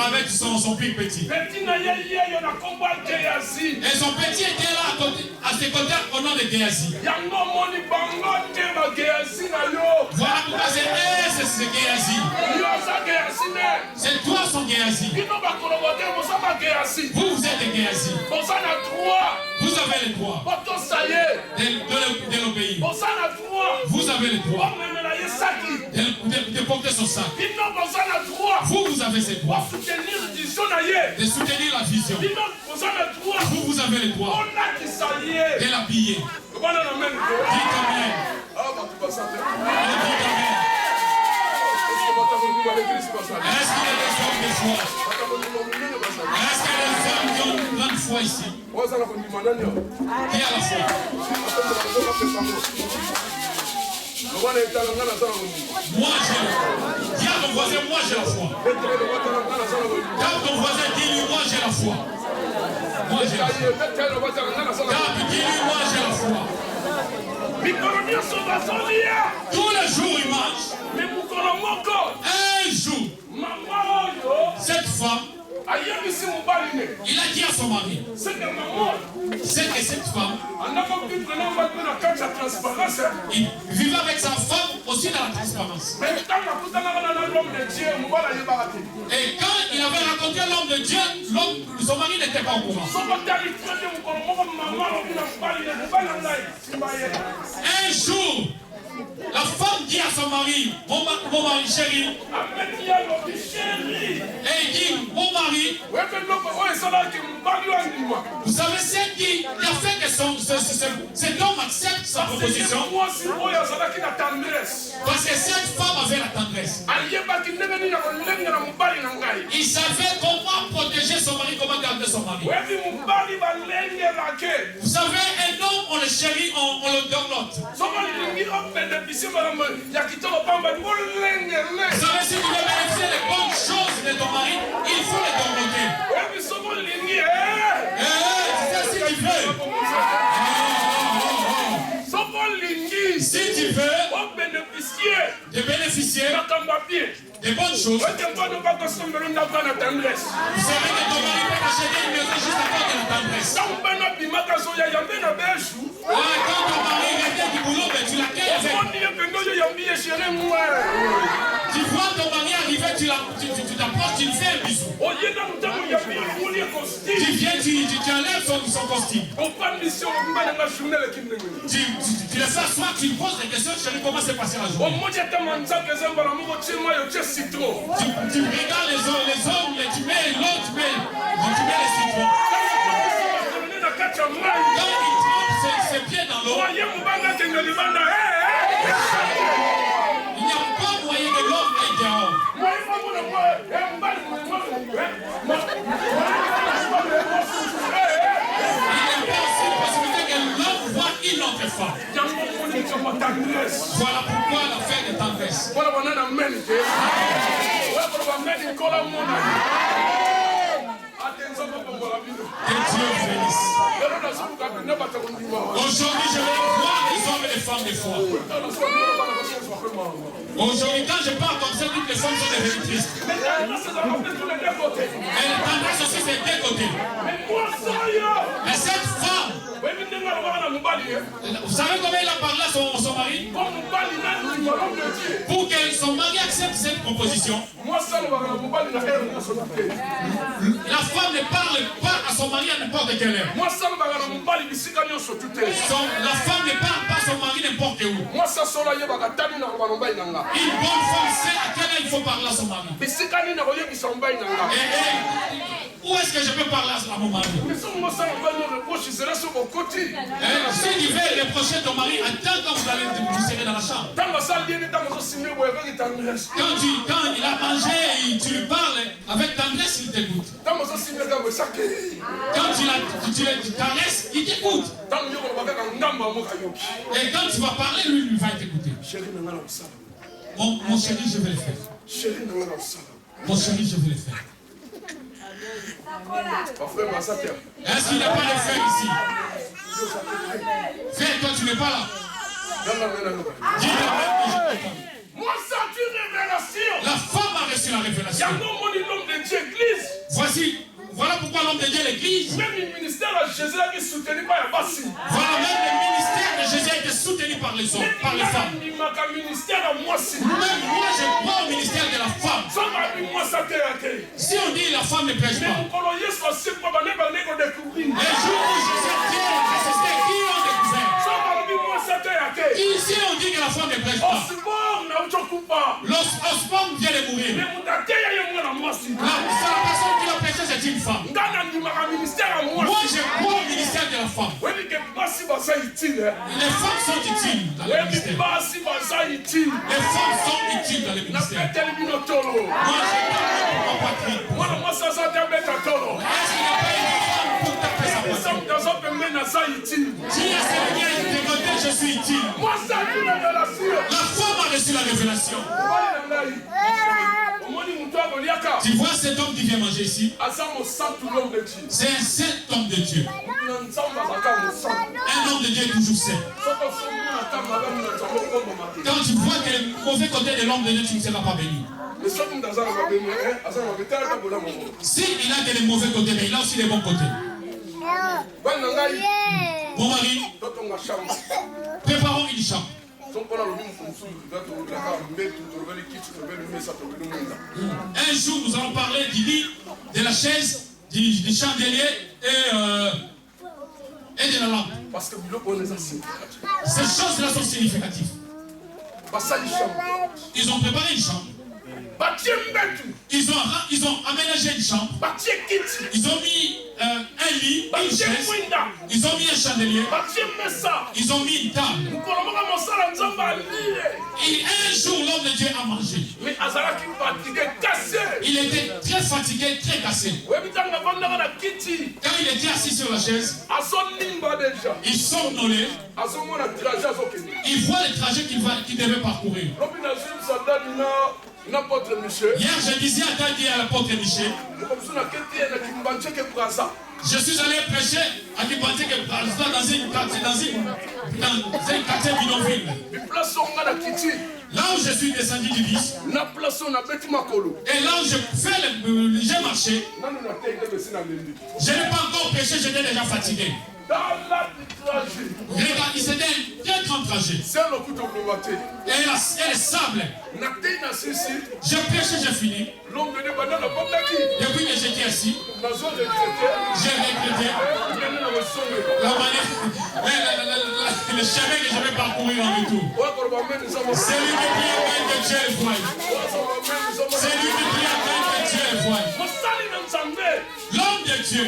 avec son plus petit. Et son petit était là à ses côtés au nom de Géasi. Voilà pourquoi c'est Géasi. C'est toi son Géasi. Vous êtes Géasi. Vous avez le droit de l'obéir. Vous avez le droit de porter son sac. Vous avez ce droit de soutenir la vision. Vous avez le droit de l'habiller. Dites amen. Est-ce qu'il y a des hommes de foi? Est-ce qu'il y a des hommes qui ont une grande foi ici? Qui a la foi? Moi j'ai la foi. Dis à ton voisin, moi j'ai la foi. Quand ton voisin dis-lui, moi j'ai la foi. Moi j'ai la foi. Quand dis-lui, moi j'ai la foi. Tous les jours il marche. Un jour, cette femme, il a dit à son mari, c'est que cette femme, il vivait avec sa femme aussi dans la transparence. Et quand il avait rencontré l'homme de Dieu, son mari n'était pas au courant. Un jour, la femme dit à son mari, mon mari chéri, et il dit, mon mari, vous savez ce qui a fait que cet homme accepte sa proposition? Parce que cette femme avait la tendresse. Il savait comment protéger son mari, comment garder son mari. Vous savez, un homme, on le chérit, on le dorlote. Vous savez, si tu veux bénéficier des bonnes choses de ton mari, il faut les dorloter. Si tu veux. Si tu veux de bénéficier des bonnes choses, vous savez que ton mari peut acheter une maison juste à cause de la tendresse. Quand ton mari revient du boulot, tu l'accueilles avec. Tu vois ton mari arriver, tu t'approches, tu lui fais un bisou. Tu viens, tu enlèves son costume. Tu le fais asseoir, tu lui poses des questions, chérie, comment s'est passé la journée? Tu regardes les hommes, tu mets l'eau, tu mets les citrons. Quand il trempe ses pieds dans l'eau, il n'y a pas moyen que l'homme aille dehors. Il n'y a pas aussi possibilité que l'homme voit une autre femme. Voilà pourquoi l'affaire de tendresse. Que Dieu bénisse. Aujourd'hui, je vais voir les hommes et les femmes de foi. Aujourd'hui, quand je parle comme ça, toutes les femmes sont devenues tristes. Et la tendresse aussi, c'est deux côtés. Mais cette femme, vous savez comment il a parlé à son mari? Pour que son mari accepte cette proposition. La femme ne parle pas à son mari à n'importe quelle heure. La femme ne parle pas à son mari n'importe où. Une bonne femme sait à quelle heure il faut parler à son mari. Où est-ce que je peux parler à mon mari? Si tu veux reprocher ton mari, attends quand vous allez vous serrer dans la chambre. Quand il a mangé et tu lui parles avec tendresse, il t'écoute. Quand tu le caresses, il t'écoute. Et quand tu vas parler, lui, il va t'écouter. Mon chéri, je vais le faire. Mon chéri, je vais le faire. Est-ce qu'il n'y a pas de frère ici? Frère, toi, tu n'es pas là. La femme a reçu la révélation. voici, voilà pourquoi l'homme de Dieu l'église. Même le ministère de Jésus a été soutenu par les bassi. Voilà, même le ministère de Jésus a été soutenu par les hommes, par les femmes. Même moi, je crois au ministère de la femme. Si on dit la femme ne prêche pas, les jours où Jésus Dieu a ressuscité, qui ont découvert? Si on dit que la femme ne prêche pas, l'osmome vient de mourir. C'est la personne qui l'a prêché, c'est une femme. Moi, je crois au ministère de la femme. Les femmes sont utiles dans le ministère. Les femmes sont utiles dans le ministère. Moi, je parle pour ma patrie. Est-ce qu'il n'y a pas une femme pour taper sa patrie? Si la Seigneur est dévoté, je suis utile. La femme a reçu la révélation. Tu vois cet homme qui vient manger ici? C'est un saint homme de Dieu. Un homme de Dieu est toujours saint. Quand tu vois que le mauvais côté de l'homme de Dieu, tu ne seras pas béni. Si il a que les mauvais côtés, mais il a aussi les bons côtés. Mon mari, préparons une chambre. Un jour, nous allons parler du lit, de la chaise, du chandelier et de la lampe. Ces choses-là sont significatives. Ils ont préparé une chambre. Ils ont aménagé une chambre. Ils ont mis un lit, une chaise. Ils ont mis un chandelier. Ils ont mis une table. Et un jour, l'homme de Dieu a mangé. Il était très fatigué, très cassé. Quand il était assis sur la chaise, il somnolait. Il voit le trajet qu'il devait parcourir. Hier, je disais à l'apôtre Michel, je suis allé prêcher à Kibanté dans un quartier bidonville. Là où je suis descendu du bus, et là où j'ai marché, je n'ai pas encore prêché, j'étais déjà fatigué. Regarde, c'était un très grand trajet. Et le sable. J'ai prêché, j'ai fini. Depuis que j'étais assis, j'ai regretté la manière, le chemin que je vais parcourir en retour. C'est lui qui prie à de Dieu le voit. C'est lui qui prie à de Dieu le voit. L'homme de Dieu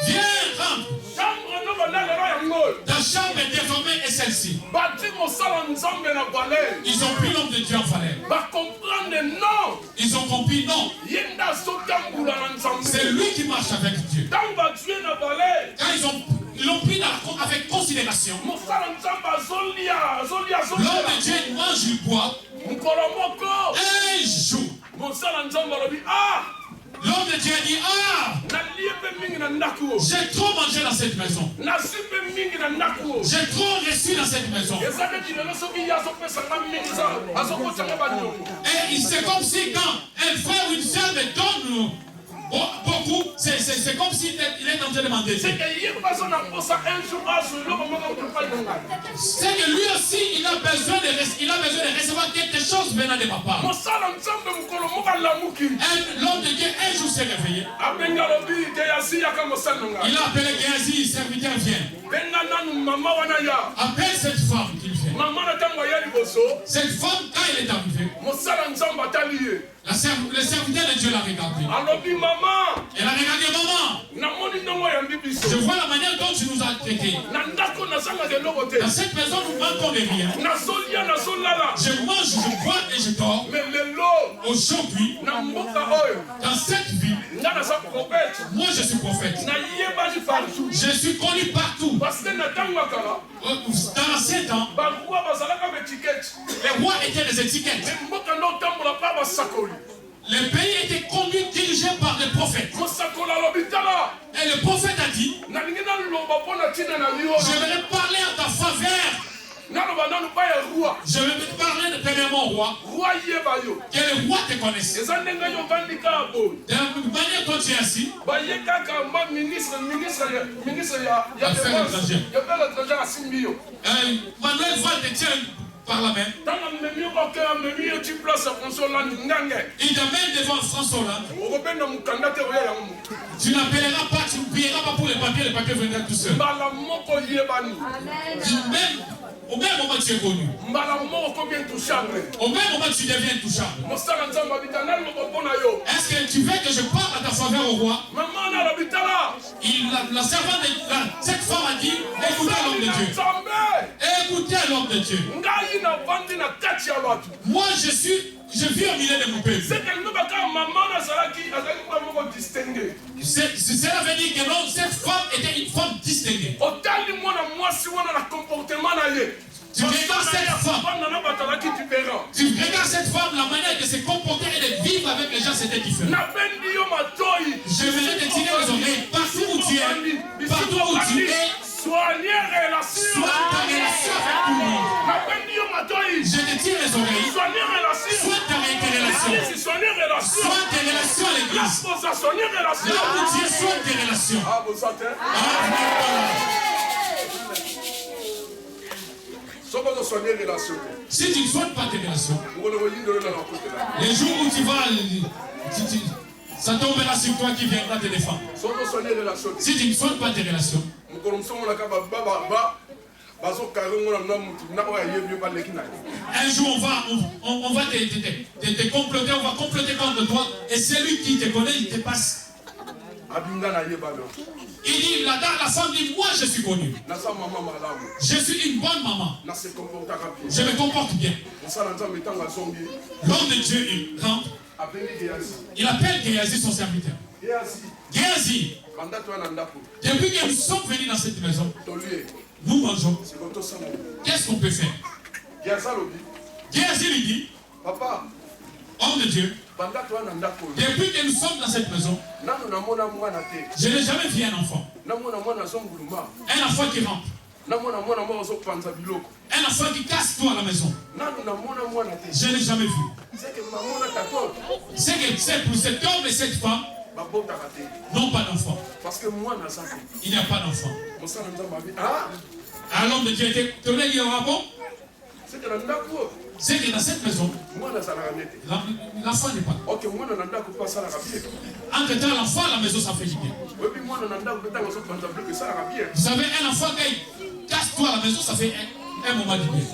vient rendre. Ta chambre est déformée et celle-ci. Ils ont pris l'homme de Dieu en valeur. Ils ont compris non. C'est lui qui marche avec Dieu. Quand ils l'ont pris avec considération, l'homme de Dieu mange, il boit. Un jour, l'homme de Dieu dit, j'ai trop mangé dans cette maison. J'ai trop reçu dans cette maison. Et c'est comme si quand un frère ou une soeur me donne beaucoup, c'est comme s'il est en train de demander. C'est que lui aussi, il a besoin de recevoir quelque chose venant de ma part. L'homme de Dieu, un jour s'est réveillé. Il a appelé Géasi, serviteur vient. Appelle cette femme qu'il vient. Cette femme, quand elle est arrivée, le serviteur de Dieu l'a regardé. Elle a regardé maman. Je vois la manière dont tu nous as traités. Dans cette maison, nous manquons de rien. Je mange, je bois et je dors. Aujourd'hui, dans cette vie, moi je suis prophète. Je suis connu partout. Dans l'ancien temps, les rois étaient des étiquettes. Le pays était conduit, dirigé par les prophètes. Et le prophète a dit, je vais parler en ta faveur Je vais te parler de premièrement au roi. Que le roi te connaisse. De la manière dont tu es assis. Manuel Val te tient par la main. Il t'amène devant François Hollande. Tu n'appelleras pas, tu ne prieras pas pour les papiers viendront tout seul. Au même moment tu es connu. Au même moment tu deviens touchable. Est-ce que tu veux que je parle à ta faveur au roi? La servante de cette femme a dit, écoutez l'homme de Dieu. Écoutez l'homme de Dieu. Moi je vis au milieu de mon peuple. Cela veut dire que non, cette femme était une femme distinguée. Tu regardes cette femme, la manière de se comporter et de vivre avec les gens, c'était différent. Je vais te tirer les oreilles. Partout où tu es, sois ta relation avec tout le monde. Je te tire les oreilles. Sois ta relation. Sois tes relations à l'église. Là où tu es, sois tes relations. Si tu ne soignes pas tes relations, les jours où tu vas, ça tombera sur toi qui viendra te défendre. Si tu ne soignes pas tes relations, un jour on va te comploter, on va comploter contre toi, et celui qui te connaît, il te passe. Il dit, la femme dit, moi je suis connu. Je suis une bonne maman. Je me comporte bien. L'homme de Dieu, il rentre. Il appelle Géasi son serviteur. Géasi, depuis que nous sommes venus dans cette maison, nous mangeons. Qu'est-ce qu'on peut faire? Géasi lui dit, papa, homme de Dieu, depuis que nous sommes dans cette maison, je n'ai jamais vu un enfant. Un enfant qui rentre. Un enfant qui casse tout à la maison. Je n'ai jamais vu. C'est que pour cet homme et cette femme, non pas d'enfant. Il n'y a pas d'enfant. À l'homme de Dieu était tourné, il y aura bon. C'est que dans cette maison, l'enfant n'est pas. Entre temps, l'enfant à la maison, ça fait du bien. Vous savez, un enfant qui casse-toi à la maison, ça fait un moment du bien.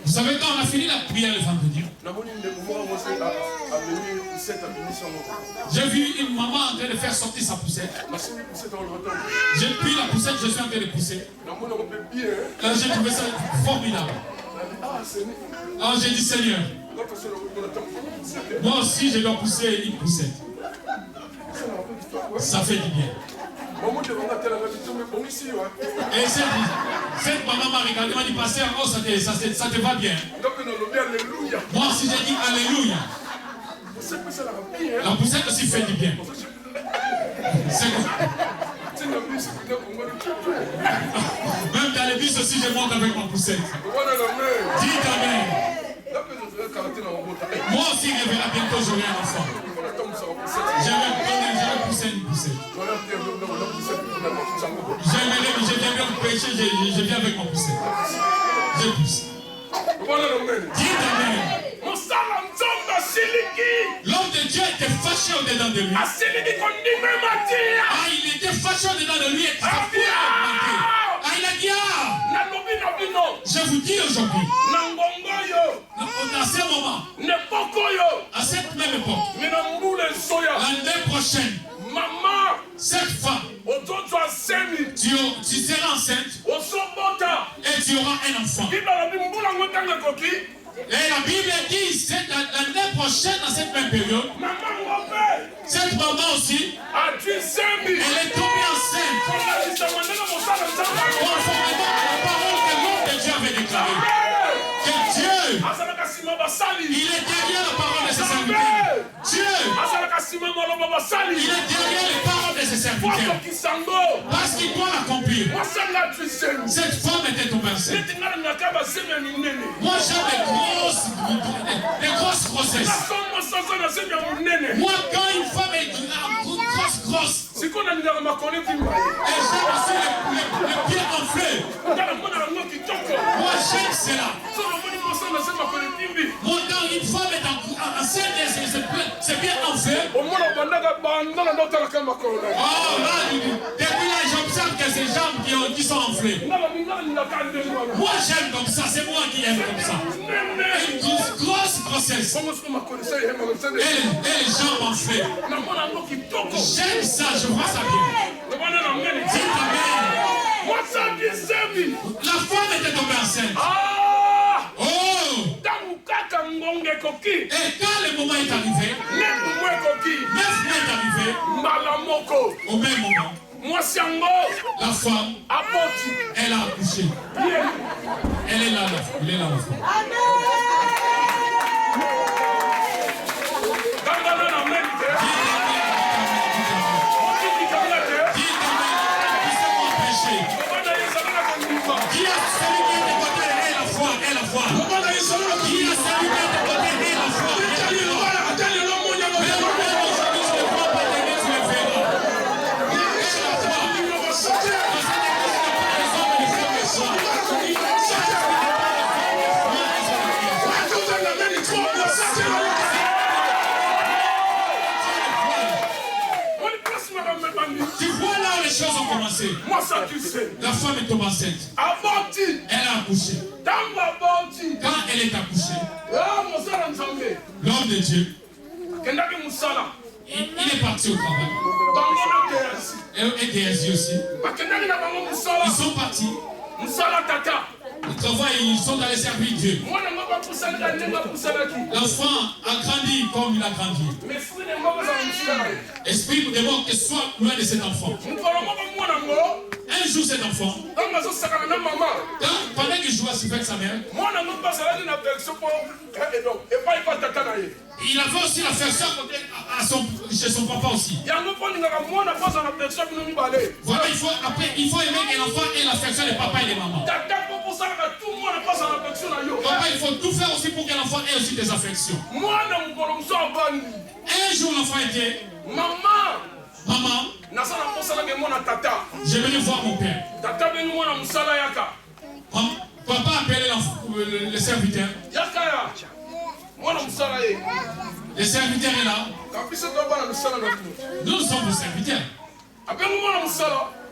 Vous savez, quand on a fini la prière le vendredi, j'ai vu une maman en train de faire sortir sa poussette. J'ai pris la poussette, je suis en train de pousser. J'ai trouvé ça formidable. Alors j'ai dit, Seigneur, moi aussi je dois pousser une poussette. Ça fait du bien. Et cette maman m'a regardé, m'a dit, pasteur, oh, ça te va bien. Moi aussi j'ai dit Alléluia. La poussette aussi fait du bien. Même dans les bus aussi, je monte avec ma poussette. Dites Amen. Moi aussi, je verrai bientôt, j'aurai un enfant. Je vais pousser une poussette. Je viens bien prêcher, je viens avec ma poussette. Je pousse. Dites Amen. L'homme de Dieu était fâché au-dedans de lui. Il était fâché au-dedans de lui et sa foi a manqué. Il a dit, je vous dis aujourd'hui, à ce moment, à cette même époque, l'année prochaine, cette femme, tu seras enceinte et tu auras un enfant. Et la Bible dit, c'est l'année prochaine, dans cette même période, cette maman aussi, elle est tombée enceinte. Conformément à la parole que l'homme de Dieu avait déclarée. Que Dieu, il est derrière la parole de ses serviteurs. Dieu, il est derrière les paroles de ses serviteurs. Parce qu'il doit l'accomplir. Cette femme était tombée enceinte. Moi j'aime les grosses grossesses. Moi quand une femme est grosse. Et j'aime aussi les pieds enflés. Moi j'aime cela. Moi quand une femme est enceinte, c'est bien enflé. Oh là, depuis là j'observe que ces jambes qui sont enflées. Moi j'aime comme ça, c'est moi qui aime comme ça. Une grosse grossesse. Et les jambes enflées. J'aime ça, je vois ça bien. Dites amen. La femme était tombée enceinte. Oh! Et quand le moment est arrivé, 9 mois est arrivé, au même moment, la femme, elle a accouché. Elle est là, elle est là, la femme. Qui a celui qui est de côté et la foi, et la foi. Qui a celui qui est de côté et la foi. Tu vois là où les choses ont commencé. Moi ça tu sais. La femme est tombée enceinte. Elle a accouché. Quand elle est accouchée, l'homme de Dieu, il est parti au travail. Et Géasi aussi. Ils sont partis. Ils travaillent, ils sont allés servir Dieu. L'enfant a grandi comme il a grandi. Esprit nous demande que soit loin de cet enfant. Un jour cet enfant, pendant qu'il jouait avec sa mère, il avait aussi l'affection chez son papa aussi. Voilà, il faut aimer que l'enfant ait l'affection des papas et des mamans. Papa, il faut tout faire aussi pour que l'enfant ait aussi des affections. Un jour l'enfant était, maman, je venais voir mon père. Papa appelait le serviteur. Le serviteur est là. Nous sommes vos serviteurs.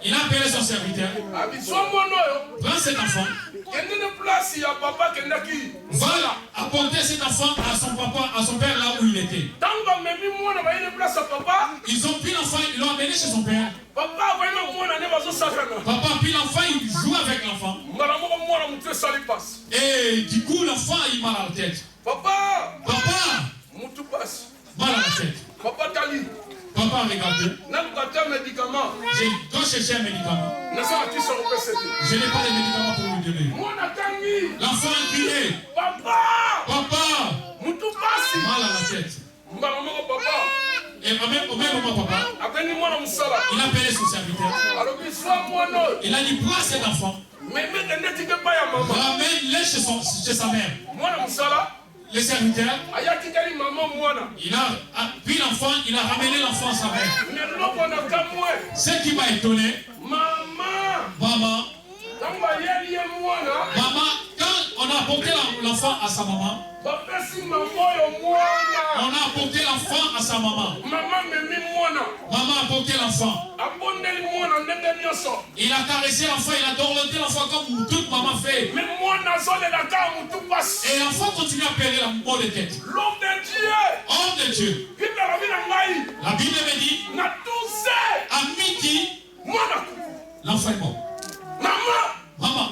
Il a appelé son serviteur. Prends cet enfant. Voilà, apporter cet enfant à son papa, à son père là où il était. Ils ont pris l'enfant, ils l'ont amené chez son père. Papa a pris l'enfant, il joue avec l'enfant. Et du coup, l'enfant il mal à la tête. Papa, mal à la tête. Papa a regardé. Je dois chercher un médicament. Je n'ai pas de médicament pour lui donner. L'enfant a crié. Papa, mal à la tête. Et au même moment, papa, il a appelé son serviteur. Il a dit, prends cet enfant. Ramène-le chez sa mère. Le serviteur, il a pris l'enfant, il a ramené l'enfant à sa mère. Ce qui m'a étonné, maman, quand on a apporté l'enfant à sa maman, on a apporté l'enfant à sa maman. Maman a apporté l'enfant. Il a caressé l'enfant, il a dorloté l'enfant comme toute maman fait. Et l'enfant continue à perdre la mort de tête. Homme de Dieu. La Bible me dit, à midi, l'enfant est mort. Maman.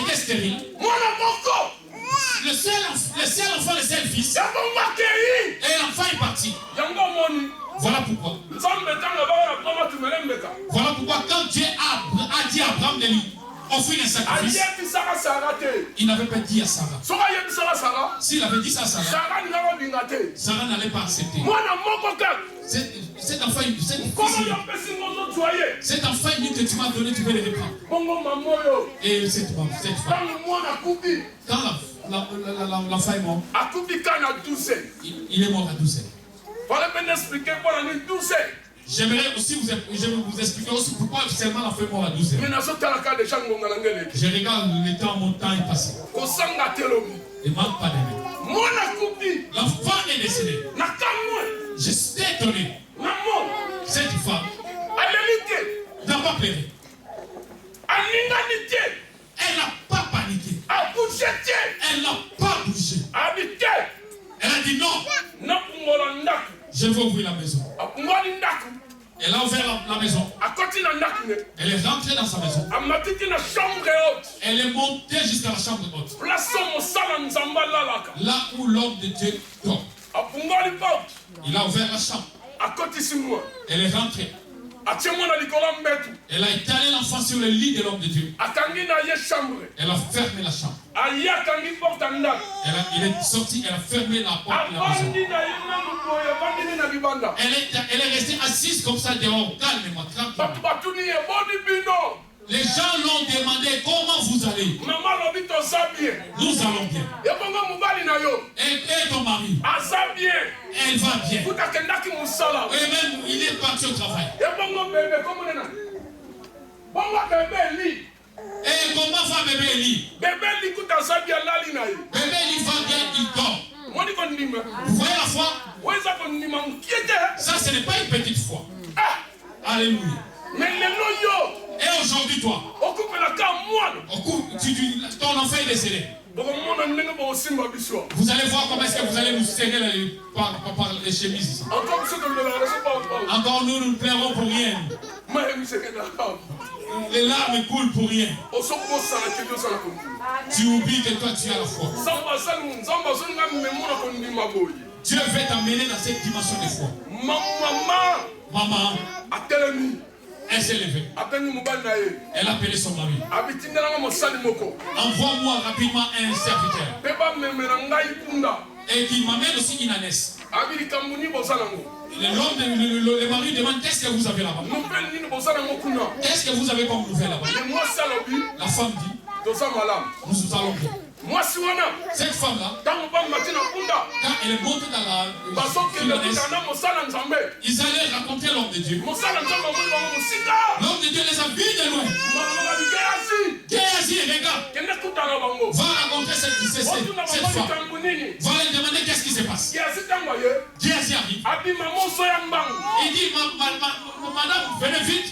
Était stérile. Le seul enfant, le seul fils. Et l'enfant est parti. Voilà pourquoi. Voilà pourquoi quand Dieu a dit à Abraham de lui offrir un sacrifice, il n'avait pas dit à Sarah. S'il avait dit ça à Sarah, Sarah n'allait pas accepter. Cet enfant, cet enfant unique que tu m'as donné, tu peux le reprendre. Et cette femme, quand l'enfant est mort, il est mort à 12 ans. J'aimerais aussi vous expliquer aussi pourquoi seulement l'enfant est mort à 12 ans. Je regarde le temps, mon temps est passé. Il ne manque pas d'aimer. L'enfant est décédé. Je suis étonné. Cette femme n'a pas pleuré. Elle n'a pas paniqué. Elle n'a pas bougé. Elle a dit non. Je vais ouvrir la maison. Elle a ouvert la maison. Elle est rentrée dans sa maison. Elle est montée jusqu'à la chambre haute. Là où l'homme de Dieu dort. Il a ouvert la chambre. Elle est rentrée. Elle a étalé l'enfant sur le lit de l'homme de Dieu. Elle a fermé la chambre. Il est sorti, elle a fermé la porte de la maison. Elle est restée assise comme ça dehors, calmement, tranquillement. Les gens l'ont demandé comment vous allez. Nous allons bien. Et ton mari? Elle va bien. Et même il est parti au travail. Et comment va bébé Eli? Bébé Eli va bien, il dort. Vous voyez la foi? Ça, ce n'est pas une petite foi. Alléluia. Et aujourd'hui, toi, ton enfant est décédé. Vous allez voir comment est-ce que vous allez nous serrer par les chemises. Encore nous ne pleurons pour rien. Les larmes coulent pour rien. Tu oublies que toi tu as la foi. Dieu veut t'amener dans cette dimension de foi. Maman, elle s'est levée. Elle a appelé son mari. Envoie-moi rapidement un serviteur. Et qui m'amène aussi une ânesse. Le mari demande qu'est-ce que vous avez là-bas? Qu'est-ce que vous avez comme nouvelle là-bas? La femme dit nous allons bien. Cette femme-là, quand elle est montée dans la ils allaient raconter l'homme de Dieu. L'homme de Dieu les a vus de loin. Géasi, regarde. Va raconter cette femme. Va lui demander qu'est-ce qui se passe. Géasi arrive. Il dit, madame, venez vite.